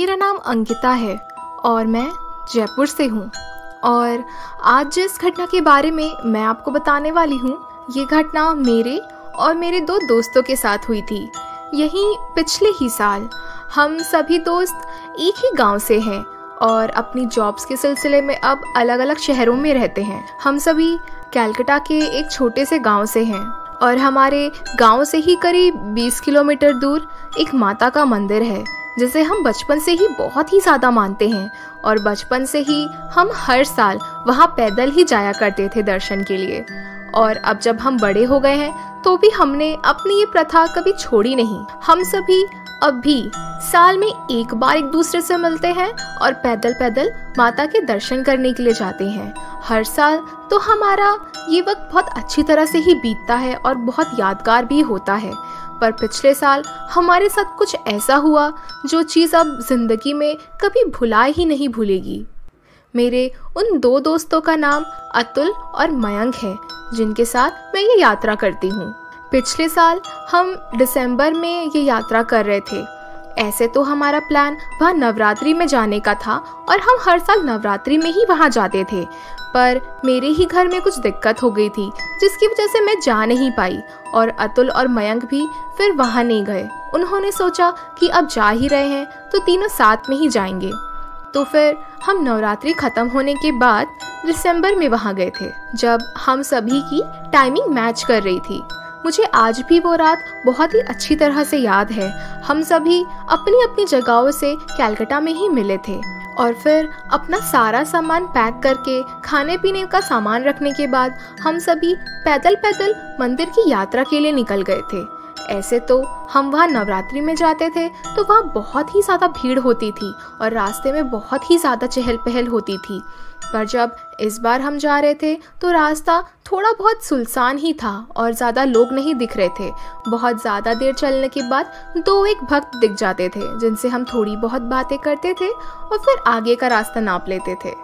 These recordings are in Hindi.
मेरा नाम अंकिता है और मैं जयपुर से हूँ। और आज जिस घटना के बारे में मैं आपको बताने वाली हूँ, ये घटना मेरे और मेरे दो दोस्तों के साथ हुई थी। यही पिछले ही साल हम सभी दोस्त एक ही गांव से हैं और अपनी जॉब्स के सिलसिले में अब अलग अलग शहरों में रहते हैं। हम सभी कलकत्ता के एक छोटे से गांव से हैं और हमारे गांव से ही करीब 20 किलोमीटर दूर एक माता का मंदिर है जिसे हम बचपन से ही बहुत ही ज़्यादा मानते हैं। और बचपन से ही हम हर साल वहाँ पैदल ही जाया करते थे दर्शन के लिए। और अब जब हम बड़े हो गए हैं तो भी हमने अपनी ये प्रथा कभी छोड़ी नहीं। हम सभी अब भी साल में एक बार एक दूसरे से मिलते हैं और पैदल पैदल माता के दर्शन करने के लिए जाते हैं। हर साल तो हमारा ये वक्त बहुत अच्छी तरह से ही बीतता है और बहुत यादगार भी होता है। पर पिछले साल हमारे साथ कुछ ऐसा हुआ जो चीज़ अब जिंदगी में कभी भुला ही नहीं भूलेगी। मेरे उन दो दोस्तों का नाम अतुल और मयंक है जिनके साथ मैं ये यात्रा करती हूँ। पिछले साल हम दिसंबर में ये यात्रा कर रहे थे। ऐसे तो हमारा प्लान वहाँ नवरात्रि में जाने का था और हम हर साल नवरात्रि में ही वहाँ जाते थे, पर मेरे ही घर में कुछ दिक्कत हो गई थी जिसकी वजह से मैं जा नहीं पाई और अतुल और मयंक भी फिर वहाँ नहीं गए। उन्होंने सोचा कि अब जा ही रहे हैं तो तीनों साथ में ही जाएंगे। तो फिर हम नवरात्रि खत्म होने के बाद दिसंबर में वहाँ गए थे जब हम सभी की टाइमिंग मैच कर रही थी। मुझे आज भी वो रात बहुत ही अच्छी तरह से याद है। हम सभी अपनी अपनी जगहों से कलकत्ता में ही मिले थे और फिर अपना सारा सामान पैक करके खाने पीने का सामान रखने के बाद हम सभी पैदल पैदल मंदिर की यात्रा के लिए निकल गए थे। ऐसे तो हम वहाँ नवरात्रि में जाते थे तो वहाँ बहुत ही ज़्यादा भीड़ होती थी और रास्ते में बहुत ही ज़्यादा चहल पहल होती थी। पर जब इस बार हम जा रहे थे तो रास्ता थोड़ा बहुत सुनसान ही था और ज़्यादा लोग नहीं दिख रहे थे। बहुत ज़्यादा देर चलने के बाद दो एक भक्त दिख जाते थे जिनसे हम थोड़ी बहुत बातें करते थे और फिर आगे का रास्ता नाप लेते थे।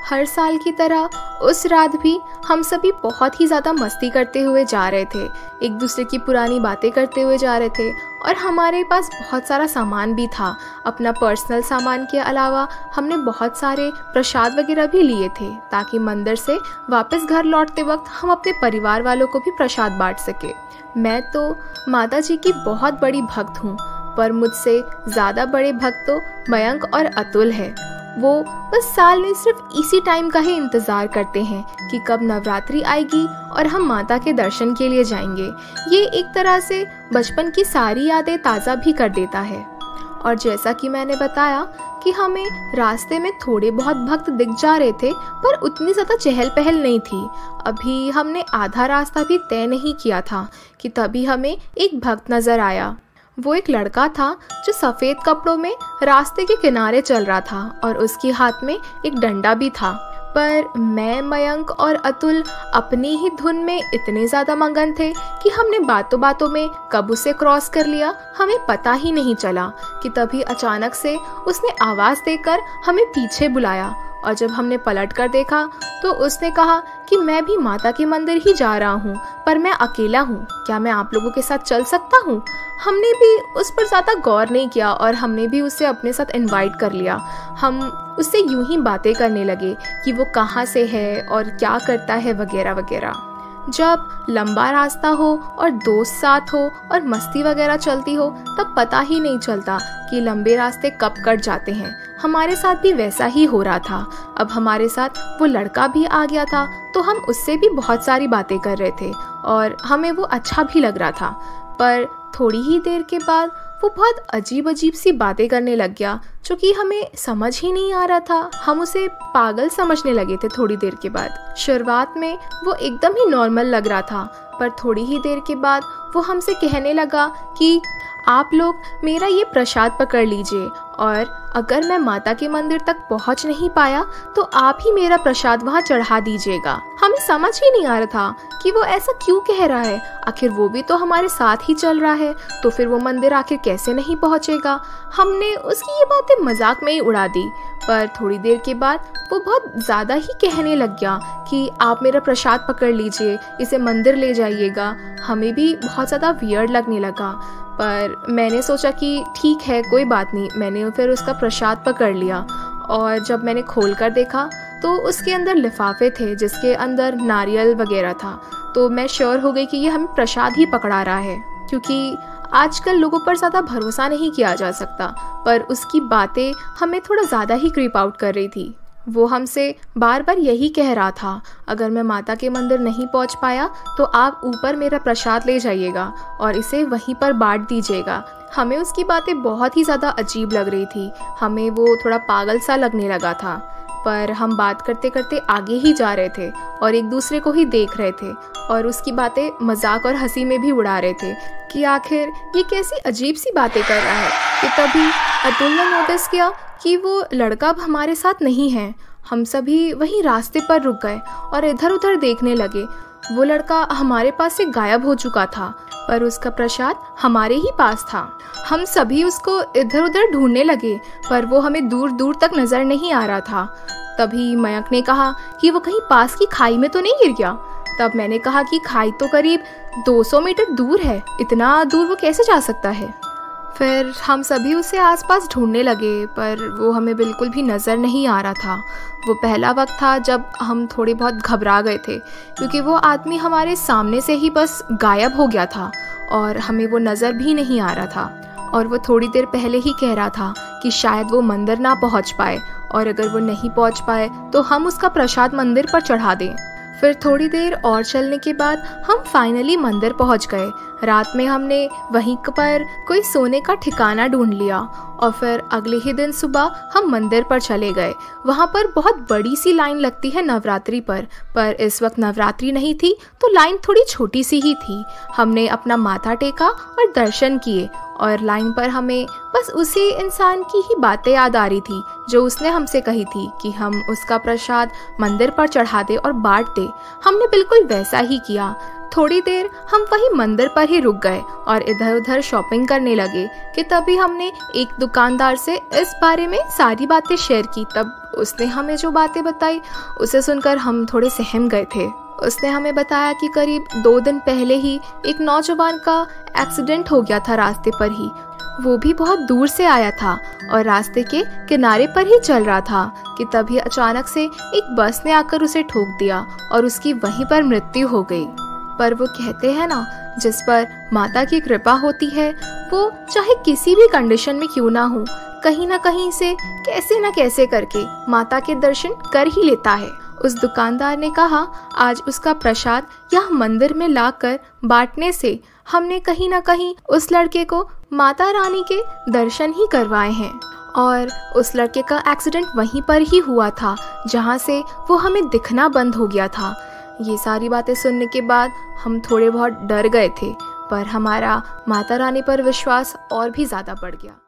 हर साल की तरह उस रात भी हम सभी बहुत ही ज़्यादा मस्ती करते हुए जा रहे थे, एक दूसरे की पुरानी बातें करते हुए जा रहे थे और हमारे पास बहुत सारा सामान भी था। अपना पर्सनल सामान के अलावा हमने बहुत सारे प्रसाद वगैरह भी लिए थे ताकि मंदिर से वापस घर लौटते वक्त हम अपने परिवार वालों को भी प्रसाद बांट सके। मैं तो माता जी की बहुत बड़ी भक्त हूँ, पर मुझसे ज़्यादा बड़े भक्त तो मयंक और अतुल है। वो बस साल में सिर्फ इसी टाइम का ही इंतज़ार करते हैं कि कब नवरात्रि आएगी और हम माता के दर्शन के लिए जाएंगे। ये एक तरह से बचपन की सारी यादें ताज़ा भी कर देता है। और जैसा कि मैंने बताया कि हमें रास्ते में थोड़े बहुत भक्त दिख जा रहे थे पर उतनी ज़्यादा चहल पहल नहीं थी। अभी हमने आधा रास्ता भी तय नहीं किया था कि तभी हमें एक भक्त नज़र आया। वो एक लड़का था जो सफ़ेद कपड़ों में रास्ते के किनारे चल रहा था और उसके हाथ में एक डंडा भी था। पर मैं, मयंक और अतुल अपनी ही धुन में इतने ज़्यादा मगन थे कि हमने बातों बातों में कब उसे क्रॉस कर लिया हमें पता ही नहीं चला कि तभी अचानक से उसने आवाज़ देकर हमें पीछे बुलाया। और जब हमने पलट कर देखा तो उसने कहा कि मैं भी माता के मंदिर ही जा रहा हूँ, पर मैं अकेला हूँ, क्या मैं आप लोगों के साथ चल सकता हूँ? हमने भी उस पर ज़्यादा गौर नहीं किया और हमने भी उसे अपने साथ इनवाइट कर लिया। हम उससे यूं ही बातें करने लगे कि वो कहाँ से है और क्या करता है वगैरह वगैरह। जब लंबा रास्ता हो और दोस्त साथ हो और मस्ती वगैरह चलती हो तब पता ही नहीं चलता कि लंबे रास्ते कब कट जाते हैं। हमारे साथ भी वैसा ही हो रहा था। अब हमारे साथ वो लड़का भी आ गया था तो हम उससे भी बहुत सारी बातें कर रहे थे और हमें वो अच्छा भी लग रहा था। पर थोड़ी ही देर के बाद वो बहुत अजीब अजीब सी बातें करने लग गया जो कि हमें समझ ही नहीं आ रहा था। हम उसे पागल समझने लगे थे थोड़ी देर के बाद। शुरुआत में वो एकदम ही नॉर्मल लग रहा था, पर थोड़ी ही देर के बाद वो हमसे कहने लगा कि आप लोग मेरा ये प्रसाद पकड़ लीजिए और अगर मैं माता के मंदिर तक पहुंच नहीं पाया तो आप ही मेरा प्रसाद वहां चढ़ा दीजिएगा। हमें समझ ही नहीं आ रहा था कि वो ऐसा क्यों कह रहा है। आखिर वो भी तो हमारे साथ ही चल रहा है तो फिर वो मंदिर आखिर कैसे नहीं पहुंचेगा। हमने उसकी ये बातें मजाक में ही उड़ा दी, पर थोड़ी देर के बाद वो बहुत ज़्यादा ही कहने लग गया कि आप मेरा प्रसाद पकड़ लीजिए, इसे मंदिर ले जाइएगा। हमें भी बहुत ज़्यादा वियर्ड लगने लगा। पर मैंने सोचा कि ठीक है, कोई बात नहीं। मैंने फिर उसका प्रसाद पकड़ लिया और जब मैंने खोल कर देखा तो उसके अंदर लिफाफे थे जिसके अंदर नारियल वगैरह था। तो मैं श्योर हो गई कि ये हमें प्रसाद ही पकड़ा रहा है, क्योंकि आजकल लोगों पर ज़्यादा भरोसा नहीं किया जा सकता। पर उसकी बातें हमें थोड़ा ज़्यादा ही क्रीप आउट कर रही थी। वो हमसे बार बार यही कह रहा था, अगर मैं माता के मंदिर नहीं पहुंच पाया तो आप ऊपर मेरा प्रसाद ले जाइएगा और इसे वहीं पर बांट दीजिएगा। हमें उसकी बातें बहुत ही ज़्यादा अजीब लग रही थी। हमें वो थोड़ा पागल सा लगने लगा था। पर हम बात करते करते आगे ही जा रहे थे और एक दूसरे को ही देख रहे थे और उसकी बातें मजाक और हंसी में भी उड़ा रहे थे कि आखिर ये कैसी अजीब सी बातें कर रहा है। कि तभी अतुल ने नोटिस किया कि वो लड़का अब हमारे साथ नहीं है। हम सभी वहीं रास्ते पर रुक गए और इधर उधर देखने लगे। वो लड़का हमारे पास से गायब हो चुका था, पर उसका प्रसाद हमारे ही पास था। हम सभी उसको इधर उधर ढूंढने लगे, पर वो हमें दूर दूर तक नजर नहीं आ रहा था। तभी मयंक ने कहा कि वो कहीं पास की खाई में तो नहीं गिर गया। तब मैंने कहा कि खाई तो करीब 200 मीटर दूर है, इतना दूर वो कैसे जा सकता है। फिर हम सभी उसे आसपास ढूंढने लगे, पर वो हमें बिल्कुल भी नज़र नहीं आ रहा था। वो पहला वक्त था जब हम थोड़े बहुत घबरा गए थे, क्योंकि वो आदमी हमारे सामने से ही बस गायब हो गया था और हमें वो नज़र भी नहीं आ रहा था। और वो थोड़ी देर पहले ही कह रहा था कि शायद वो मंदिर ना पहुंच पाए, और अगर वो नहीं पहुंच पाए तो हम उसका प्रसाद मंदिर पर चढ़ा दें। फिर थोड़ी देर और चलने के बाद हम फाइनली मंदिर पहुंच गए। रात में हमने वहीं पर कोई सोने का ठिकाना ढूंढ लिया और फिर अगले ही दिन सुबह हम मंदिर पर चले गए। वहां पर बहुत बड़ी सी लाइन लगती है नवरात्रि पर इस वक्त नवरात्रि नहीं थी तो लाइन थोड़ी छोटी सी ही थी। हमने अपना माथा टेका और दर्शन किए और लाइन पर हमें बस उसी इंसान की ही बातें याद आ रही थी जो उसने हमसे कही थी कि हम उसका प्रसाद मंदिर पर चढ़ा दे और बांट दे। हमने बिल्कुल वैसा ही किया। थोड़ी देर हम वही मंदिर पर ही रुक गए और इधर उधर शॉपिंग करने लगे कि तभी हमने एक दुकानदार से इस बारे में सारी बातें शेयर की। तब उसने हमें जो बातें बताई उसे सुनकर हम थोड़े सहम गए थे। उसने हमें बताया कि करीब 2 दिन पहले ही एक नौजवान का एक्सीडेंट हो गया था रास्ते पर ही। वो भी बहुत दूर से आया था और रास्ते के किनारे पर ही चल रहा था कि तभी अचानक से एक बस ने आकर उसे ठोक दिया और उसकी वहीं पर मृत्यु हो गई। पर वो कहते हैं ना, जिस पर माता की कृपा होती है वो चाहे किसी भी कंडीशन में क्यों ना हो, कहीं ना कहीं से कैसे न कैसे करके माता के दर्शन कर ही लेता है। उस दुकानदार ने कहा आज उसका प्रसाद यह मंदिर में लाकर बांटने से हमने कहीं ना कहीं उस लड़के को माता रानी के दर्शन ही करवाए हैं। और उस लड़के का एक्सीडेंट वहीं पर ही हुआ था जहां से वो हमें दिखना बंद हो गया था। ये सारी बातें सुनने के बाद हम थोड़े बहुत डर गए थे, पर हमारा माता रानी पर विश्वास और भी ज़्यादा बढ़ गया।